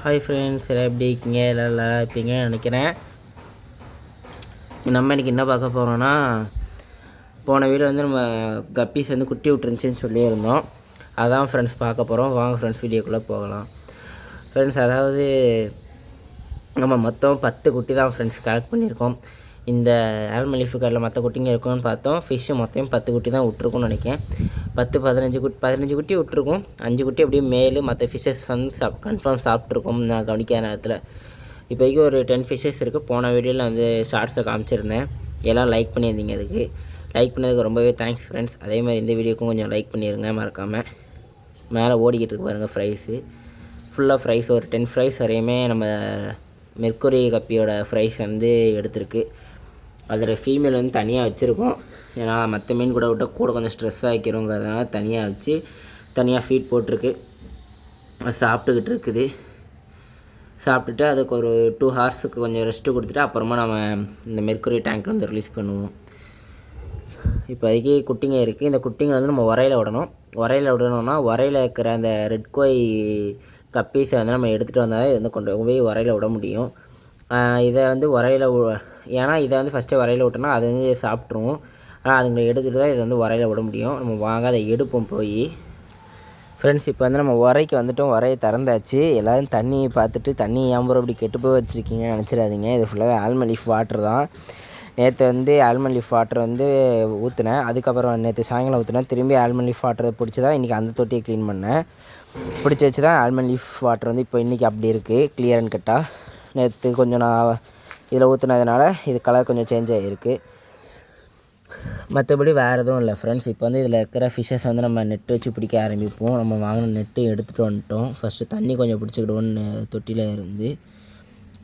Hi friends, எல்லாம் எப்படி இருக்கீங்க? எல்லாம் நல்லா இருப்பீங்கன்னு நினைக்கிறேன். நம்ம இன்றைக்கி என்ன பார்க்க போகிறோன்னா, போன வீடியோ வந்து நம்ம கப்பீஸ் வந்து குட்டி விட்டுருந்துச்சின்னு சொல்லியிருந்தோம். அதான் ஃப்ரெண்ட்ஸ் பார்க்க போகிறோம். வாங்க ஃப்ரெண்ட்ஸ் வீடியோக்குள்ளே போகலாம். ஃப்ரெண்ட்ஸ், அதாவது நம்ம மொத்தம் 10 குட்டி தான் ஃப்ரெண்ட்ஸ் கலெக்ட் பண்ணியிருக்கோம். இந்த ஆல்மண்ட் லீஃப் கார்டில் மற்ற குட்டிங்க இருக்குன்னு பார்த்தோம். ஃபிஷ்ஷு மொத்தம் 10 குட்டி தான் விட்ருக்குன்னு நினைக்கிறேன். 15 குட்டி விட்ருக்கும். 5 குட்டி அப்படியே மேலு, மற்ற ஃபிஷ்ஷஸ் வந்து கன்ஃபார்ம் சாப்பிட்ருக்கோம் நான் கவனிக்காத நேரத்தில். இப்போதைக்கு ஒரு 10 ஃபிஷ்ஷஸ் இருக்குது. போன வீடியோவில் வந்து ஷார்ட்ஸை காமிச்சிருந்தேன். எல்லாம் லைக் பண்ணியிருந்தீங்க. அதுக்கு லைக் பண்ணதுக்கு ரொம்பவே தேங்க்ஸ் ஃப்ரெண்ட்ஸ். அதே மாதிரி இந்த வீடியோக்கும் கொஞ்சம் லைக் பண்ணிடுங்க மறக்காமல். மேலே ஓடிக்கிட்டு இருக்கு பாருங்கள் ஃப்ரைஸு. ஃபுல்லாக ஃப்ரைஸ் ஒரு 10 ஃப்ரைஸ் வரையுமே நம்ம மெர்க்குரி கப்பியோட ஃப்ரைஸ் வந்து எடுத்திருக்கு. அதில் ஃபீமேல் வந்து தனியாக வச்சுருக்கோம். ஏன்னா மற்ற மீன் கூட விட்டால் கூட கொஞ்சம் ஸ்ட்ரெஸ் ஆகிக்கிறோங்கிறதுனால தனியாக வச்சு தனியாக ஃபீட் போட்டிருக்கு. அது சாப்பிட்டுக்கிட்டு இருக்குது. சாப்பிட்டுட்டு அதுக்கு ஒரு 2 ஹார்ஸுக்கு கொஞ்சம் ரெஸ்ட்டு கொடுத்துட்டு அப்புறமா நம்ம இந்த மெர்க்குரி டேங்க் வந்து ரிலீஸ் பண்ணுவோம். இப்போதைக்கு குட்டிங்க இருக்குது. இந்த குட்டிங்க வந்து நம்ம உரையில் விடணும். உரையில் விடணும்னா உரையில் இருக்கிற அந்த ரெட் கோய் கப்பீஸை வந்து நம்ம எடுத்துகிட்டு வந்தால் இது வந்து கொண்டு போய் உரையில் விட முடியும். இதை வந்து உரையில் ஏன்னா இதை வந்து ஃபஸ்ட்டே உரையில் விட்டோம்னா அது வந்து சாப்பிட்ருவோம். ஆனால் அதுங்களை எடுத்துகிட்டு தான் இதை வந்து உரையில் விட முடியும். நம்ம வாங்க அதை எடுப்போம் போய். ஃப்ரெண்ட்ஸ், இப்போ வந்து நம்ம உரைக்கு வந்துட்டோம். உரையை திறந்தாச்சு. எல்லோரும் தண்ணி பார்த்துட்டு தண்ணி ஏம்பரம் இப்படி கெட்டு போய் வச்சுருக்கீங்கன்னு நினச்சிடாதீங்க. இது ஃபுல்லாகவே ஆல்மண்ட் லீஃப் வாட்டர் தான். நேற்று வந்து ஆல்மண்ட் லீஃப் வாட்டர் வந்து ஊற்றினேன். அதுக்கப்புறம் நேற்று சாயங்காலம் ஊற்றினேன். திரும்பி ஆல்மண்ட் லீஃப் வாட்டரை பிடிச்சி தான் இன்றைக்கி அந்த தொட்டியை க்ளீன் பண்ணேன். பிடிச்சி வச்சு தான் ஆல்மண்ட் லீஃப் வாட்டர் வந்து இப்போ இன்றைக்கி அப்படி இருக்குது கிளியர் அண்ட் கட்டாக. நேற்று கொஞ்சம் நான் இதில் ஊற்றுனதுனால இது கலர் கொஞ்சம் சேஞ்ச் ஆகிருக்கு. மற்றபடி வேறு எதுவும் இல்லை ஃப்ரெண்ட்ஸ். இப்போ வந்து இதில் இருக்கிற ஃபிஷ்ஷஸ் வந்து நம்ம நெட்டு வச்சு பிடிக்க ஆரம்பிப்போம். நம்ம வாங்கின நெட்டு எடுத்துகிட்டு வந்துட்டோம். ஃபஸ்ட்டு தண்ணி கொஞ்சம் பிடிச்சிக்கிடுவோன்னு தொட்டியில் இருந்து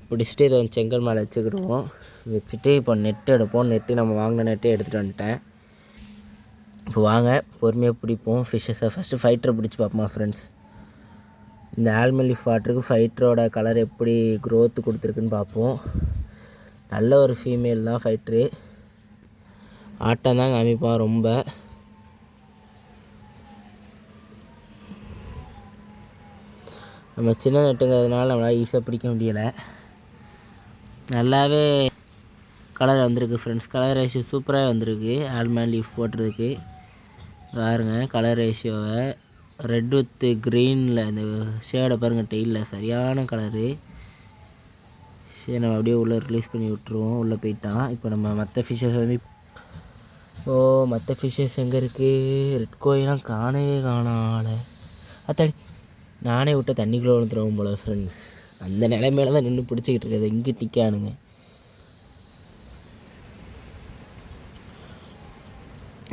பிடிச்சிட்டு இதை செங்கல் மேலே வச்சுக்கிடுவோம். வச்சுட்டு இப்போ நெட்டு எடுப்போம். நெட்டு நம்ம வாங்கின நெட்டே எடுத்துகிட்டு வந்துட்டேன். இப்போ வாங்க பொறுமையாக பிடிப்போம் ஃபிஷ்ஷஸை. ஃபஸ்ட்டு ஃபைட்டரை பிடிச்சி பார்ப்போமா ஃப்ரெண்ட்ஸ். இந்த ஆல்மண்ட் லீஃப் வாட்டருக்கு ஃபைட்டரோட கலர் எப்படி க்ரோத்து கொடுத்துருக்குன்னு பார்ப்போம். நல்ல ஒரு ஃபீமேல் தான் ஃபைட்ரு. ஆட்டம் தான் காமிப்பான் ரொம்ப. நம்ம சின்ன நெட்டுங்கிறதுனால நம்மளால் ஈஸியாக பிடிக்க முடியலை. நல்லாவே கலர் வந்திருக்கு ஃப்ரெண்ட்ஸ். கலர் ரேஷியோ சூப்பராக வந்திருக்கு. ஆல்மண்ட் லீஃப் போட்டுறதுக்கு பாருங்கள் கலர் ரேஷியோவை. ரெட் வித் க்ரீனில் இந்த ஷேடை பாருங்கள் டெய்லில் சரியான கலரு. சரி, நம்ம அப்படியே உள்ளே ரிலீஸ் பண்ணி விட்ருவோம். உள்ளே போயிட்டான். இப்போ நம்ம மற்ற ஃபிஷ்ஷஸ் வந்து மற்ற ஃபிஷ்ஷஸ் எங்கே இருக்குது? ரெட் கோயிலாம் காணவே காணால. அத்தாடி, நானே விட்ட தண்ணிக்குள்ளே விழுந்துருவோம் போல் ஃப்ரெண்ட்ஸ். அந்த நிலைமையில தான் நின்று பிடிச்சிக்கிட்டு இருக்குது. இங்கே நிற்கானுங்க.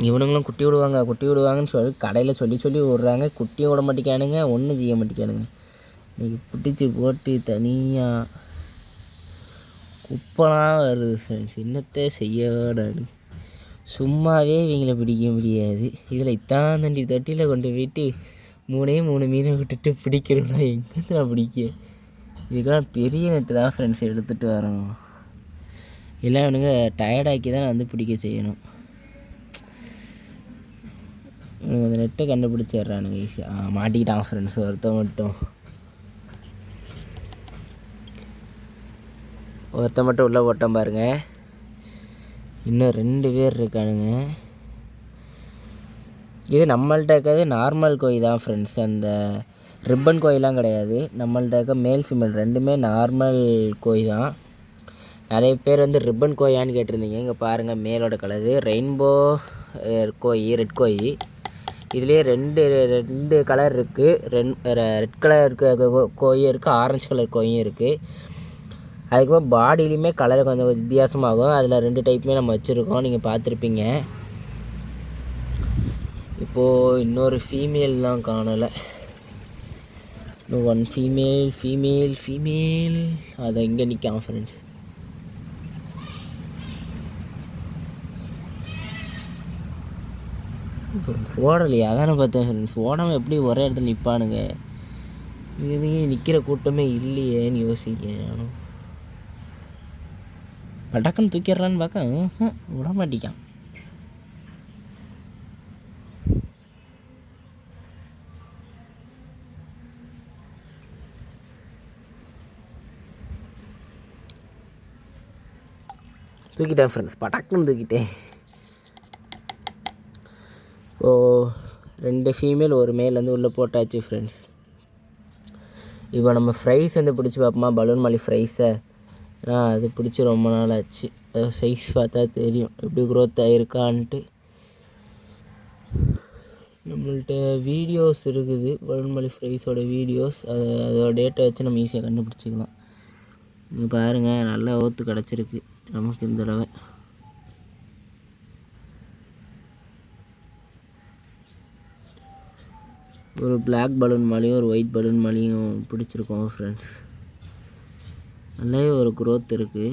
இவனுங்களும் குட்டி விடுவாங்கன்னு சொல்லி கடையில் சொல்லி விட்றாங்க. குட்டியும் விட மாட்டேங்கானுங்க, ஒன்றும் செய்ய மாட்டேங்கானுங்க. இன்றைக்கி பிடிச்சி போட்டு தனியாக குப்பெல்லாம் வருது ஃப்ரெண்ட்ஸ். என்னத்தை செய்யடாது. சும்மாவே இவங்களை பிடிக்க முடியாது. இதில் இத்தான் தண்டி தொட்டியில் கொண்டு போயிட்டு 3 மீனை விட்டுட்டு பிடிக்கிறோம்னா எங்கே நான் பிடிக்க? இதுக்கெல்லாம் பெரிய நெட்டு தான் ஃப்ரெண்ட்ஸ் எடுத்துகிட்டு வரணும். இல்லை அவனுங்க டயர்டாக்கி தான் வந்து பிடிக்க செய்யணும். இவனுங்க அந்த நெட்டை கண்டுபிடிச்சிட்றானுங்க ஈஸியாக. மாட்டிக்கிட்டான் ஃப்ரெண்ட்ஸ் ஒருத்தன் மட்டும் உள்ளே போட்டோம் பாருங்கள். இன்னும் 2 பேர் இருக்கானுங்க. இது நம்மள்ட்ட இருக்கிறது நார்மல் கோழி தான் ஃப்ரெண்ட்ஸ். அந்த ரிப்பன் கோழிலாம் கிடையாது. நம்மள்ட்ட இருக்க மேல் ஃபீமேல் ரெண்டுமே நார்மல் கோழி தான். நிறைய பேர் வந்து ரிப்பன் கோழியான்னு கேட்டிருந்தீங்க. இங்கே பாருங்கள் மேலோட கலரு ரெயின்போ கோழி, ரெட் கோழி. இதுலேயே ரெண்டு கலர் இருக்குது. ரெட் கலர் இருக்க கோழியும் இருக்குது, ஆரஞ்சு கலர் கோழியும் இருக்குது. அதுக்கப்புறம் பாடியிலையுமே கலர் கொஞ்சம் வித்தியாசமாகும். அதில் 2 டைப்புமே நம்ம வச்சுருக்கோம், நீங்கள் பார்த்துருப்பீங்க. இப்போது இன்னொரு ஃபீமேல் தான் காணலை. இன்னும் 1 ஃபீமேல் அதை இங்கே நிற்காம ஃப்ரெண்ட்ஸ். ஓடலையா? அதானே பார்த்தேன் ஃப்ரெண்ட்ஸ். ஓடாமல் எப்படி ஒரே இடத்துல நிற்பானுங்க? இது நிற்கிற கூட்டமே இல்லையேன்னு யோசிக்கணும். டக்குன்னு தூக்கிடுறான்னு பார்க்க விட மாட்டிக்கான். தூக்கிட்டேன் ஃப்ரெண்ட்ஸ், படக்குன்னு தூக்கிட்டேன். இப்போது 2 ஃபீமேல் 1 மேல் வந்து உள்ளே போட்டாச்சு ஃப்ரெண்ட்ஸ். இப்போ நம்ம ஃப்ரைஸ் வந்து பிடிச்சி பார்ப்போமா, பலூன் மல்லி ஃப்ரைஸை. ஏன்னா அது பிடிச்சி ரொம்ப நாள் ஆச்சு. சைஸ் பார்த்தா தெரியும் எப்படி க்ரோத் ஆகிருக்கான்ட்டு. நம்மள்ட்ட வீடியோஸ் இருக்குது, பலூன் மல்லி ஃப்ரைஸோட வீடியோஸ். அதோட டேட்டை வச்சு நம்ம ஈஸியாக கண்டுபிடிச்சிக்கலாம். இங்கே பாருங்கள், நல்லா ஓத்து கிடச்சிருக்கு நமக்கு இந்த தடவை. ஒரு பிளாக் பலூன் மாலையும் ஒரு ஒயிட் பலூன் மாலையும் பிடிச்சிருக்கோம் ஃப்ரெண்ட்ஸ். நல்லாவே ஒரு க்ரோத் இருக்குது.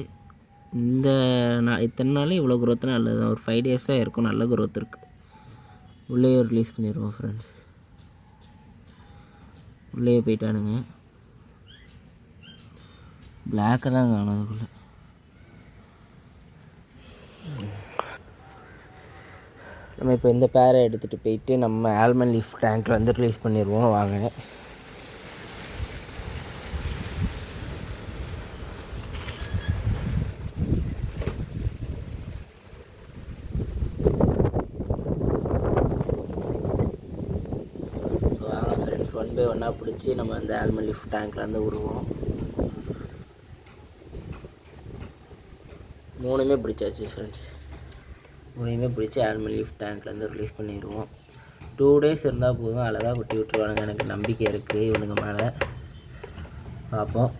இந்த இத்தனை நாளும் இவ்வளோ க்ரோத்னால் நல்லது தான். ஒரு 5 days தான் இருக்கும், நல்ல க்ரோத் இருக்குது. உள்ளேயே ரிலீஸ் பண்ணிடுவோம் ஃப்ரெண்ட்ஸ். உள்ளேயே போயிட்டானுங்க. பிளாக்கை தான் காணும் அதுக்குள்ளே. நம்ம இப்போ இந்த பேரை எடுத்துகிட்டு போயிட்டு நம்ம ஆல்மண்ட் லீஃப் டேங்க்கில் வந்து ரிலீஸ் பண்ணிடுவோம். வாங்க. வாங்க ஃப்ரெண்ட்ஸ், 1 by 1 பிடிச்சி நம்ம அந்த ஆல்மண்ட் லீஃப் டேங்க்கில் வந்து விடுவோம். 3மே பிடிச்சாச்சு ஃப்ரெண்ட்ஸ். 3மே பிடிச்சி ஆல்மண்ட் லீஃப் டேங்க்லேருந்து ரிலீஸ் பண்ணிடுவோம். 2 days இருந்தால் போதும், அழகாக குட்டி விட்டுருவானுங்க. எனக்கு நம்பிக்கை இருக்குது இவனுங்க மேலே. பார்ப்போம்.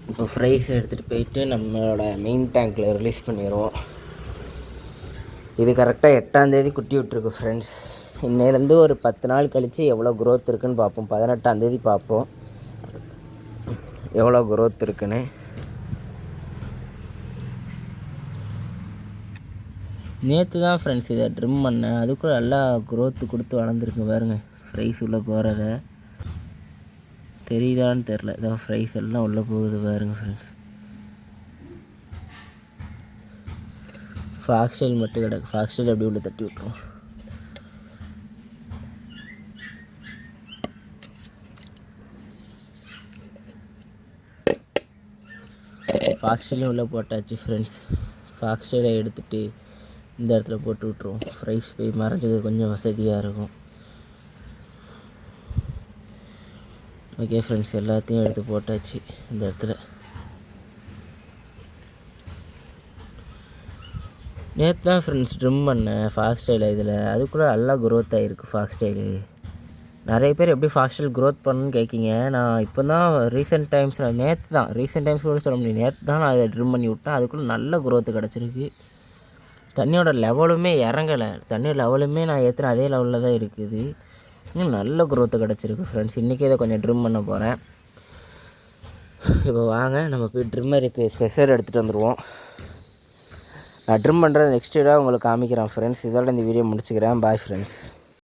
இப்போ ஃப்ரைஸ் எடுத்துகிட்டு போயிட்டு நம்மளோட மெயின் டேங்க்கில் ரிலீஸ் பண்ணிடுவோம். இது கரெக்டாக 8ஆம் தேதி குட்டி விட்டுருக்கு ஃப்ரெண்ட்ஸ். இன்னையிலேருந்து ஒரு 10 நாள் கழித்து எவ்வளோ க்ரோத் இருக்குதுன்னு பார்ப்போம். 18ஆம் தேதி பார்ப்போம் எவ்வளோ க்ரோத் இருக்குன்னு. நேற்று தான் ஃப்ரெண்ட்ஸ் இதை ட்ரிம் பண்ணேன், அதுக்குள்ளே நல்லா க்ரோத்து கொடுத்து வளர்ந்துருக்கு பாருங்கள். ஃப்ரைஸ் உள்ளே போகிறத தெரியுதான்னு தெரில. இதான் ஃப்ரைஸ் எல்லாம் உள்ளே போகுது பாருங்கள் ஃப்ரெண்ட்ஸ். ஃபாக்ஸ்டைல் மட்டும் கிடக்கு. ஃபாக்ஸ்டைல் அப்படி உள்ள தட்டி விட்டுருவோம். ஃபாக்ஸ்டைலையும் உள்ளே போட்டாச்சு ஃப்ரெண்ட்ஸ். ஃபாக்ஸ்டைலை எடுத்துகிட்டு இந்த இடத்துல போட்டு விட்ருவோம். ஃப்ரைஸ் போய் மறைஞ்சது கொஞ்சம் வசதியாக இருக்கும். ஓகே ஃப்ரெண்ட்ஸ், எல்லாத்தையும் எடுத்து போட்டாச்சு இந்த இடத்துல. நேற்று தான் ஃப்ரெண்ட்ஸ் ட்ரிம் பண்ணேன் ஃபாக்ஸ்டைல் இதில். அதுக்குள்ளே நல்லா க்ரோத் ஆகிருக்கு ஃபாக்ஸ்டைலு. நிறைய பேர் எப்படி ஃபாக்ஸ்டைல் க்ரோத் பண்ணணுன்னு கேட்கிங்க. நான் இப்போ தான் ரீசெண்ட் டைம்ஸ் கூட சொல்ல முடியும், நேற்று தான் நான் அதை ட்ரிம் பண்ணி விட்டேன். அதுக்குள்ளே நல்ல க்ரோத்து கிடச்சிருக்கு. தண்ணியோட லெவலுமே இறங்கலை. தண்ணியோட லெவலுமே நான் ஏற்றுன அதே லெவலில் தான் இருக்குது. இன்னும் நல்ல க்ரோத்து கிடச்சிருக்கு ஃப்ரெண்ட்ஸ். இன்றைக்கி இதை கொஞ்சம் ட்ரிம் பண்ண போகிறேன். இப்போ வாங்க நம்ம போய் ட்ரிம்மருக்கு செசர் எடுத்துகிட்டு வந்துடுவோம். நான் ட்ரிம் பண்ணுறது நெக்ஸ்ட் வீடியோ உங்களுக்கு காமிக்கிறேன் ஃப்ரெண்ட்ஸ். இதோட இந்த வீடியோ முடிச்சுக்கிறேன். Bye friends.